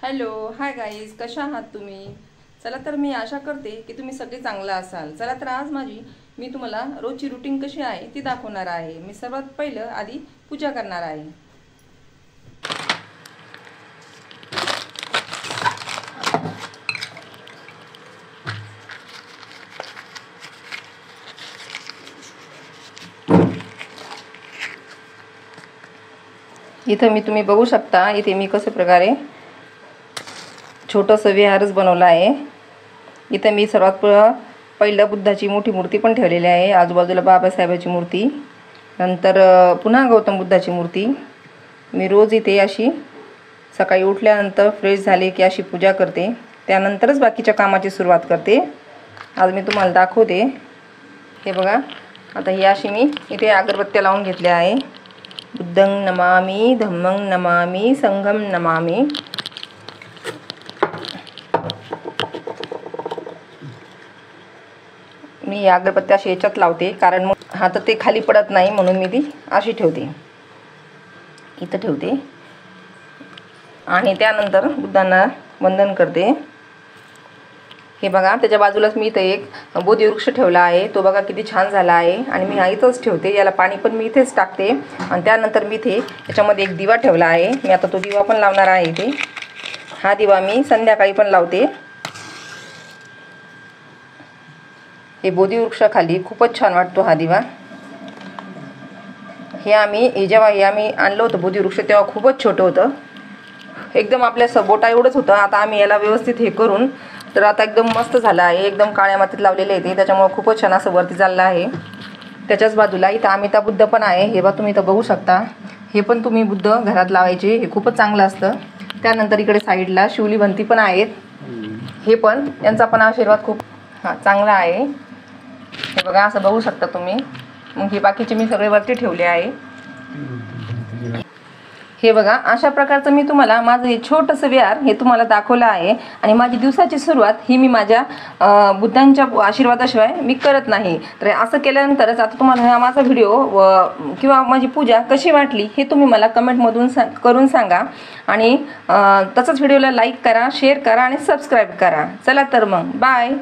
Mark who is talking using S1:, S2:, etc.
S1: Hello hi guys, कशा आहात तुम्ही? चला तर मी आशा करते की तुम्ही सगळे चांगलं असाल। चला तर आज मी तुम्हाला रोजची रुटीन कशी आहे ती दाखवणार आहे। मी सर्वात पहिलं आधी पूजा करणार आहे। इथं तुम्ही बघू शकता, इथे मी कशा प्रकारे छोटंसं विहारच बनवलं आहे। इथं मी सर्वात पहिलं बुद्धाची मोठी मूर्ती पण ठेवलेली आहे, आजूबाजूला बाबासाहेबाची मूर्ती, नंतर पुन्हा गौतम बुद्धाची मूर्ती। मी रोज इथे अशी सकाळी उठल्यानंतर फ्रेश झाले की अशी पूजा करते, त्यानंतरच बाकीच्या कामाची सुरुवात करते। आज मी तुम्हाला दाखवते। हे बघा, आता ही अशी मी इथे अगरबत्त्या लावून घेतल्या आहे। बुद्धं नमामि, धम्मं नमामि, संघं नमामि। मी या अगरबत्त्या अशी याच्यात लावते, कारण मग हातात ते खाली पडत नाही, म्हणून मी ती अशी ठेवते, इथं ठेवते आणि त्यानंतर बुद्धांना वंदन करते। हे बघा, त्याच्या बाजूलाच मी इथं एक बोधी वृक्ष ठेवला आहे, तो बघा किती छान झाला आहे आणि मी इथंच ठेवते। याला पाणी पण मी इथेच टाकते आणि त्यानंतर मी इथे याच्यामध्ये एक दिवा ठेवला आहे। मी आता तो दिवा पण लावणार आहे इथे। हा दिवा मी संध्याकाळी पण लावते। हे बोधी वृक्षाखाली खूपच छान वाटतो हा दिवा। जेव्हा आम्ही आणलं होतं बोधी वृक्ष, तेव्हा खूपच छोटं होतं, एकदम आपल्या बोटा एवढंच होतं। आता आम्ही याला व्यवस्थित हे करून तर आता एकदम मस्त झालं आहे, एकदम काळ्या मातीत लावलेले आहे ते, त्याच्यामुळे खूपच छान असं वरती चाललं आहे। त्याच्याच बाजूला इथं अमिताभ बुद्ध पण आहे, हे बघा तुम्ही इथं बघू शकता। हे पण तुम्ही बुद्ध घरात लावायचे, हे खूपच चांगलं असतं। त्यानंतर इकडे साईडला शिवलीभंती पण आहेत, हे पण यांचा पण आशीर्वाद खूप चांगला आहे। हे बघा, असं बघू शकता तुम्ही। मग हे बाकीचे मी सगळे वरती ठेवले आहे। हे बघा, अशा प्रकारचं मी तुम्हाला माझं हे छोटंसं विहार हे तुम्हाला दाखवलं आहे आणि माझी दिवसाची सुरुवात ही मी माझ्या बुद्धांच्या आशीर्वादाशिवाय मी करत नाही। तर असं केल्यानंतरच आता तुम्हाला हा माझा व्हिडिओ किंवा माझी पूजा कशी वाटली हे तुम्ही मला कमेंटमधून करून सांगा आणि तसंच व्हिडिओला लाईक करा, शेअर करा आणि सबस्क्राईब करा। चला तर मग बाय।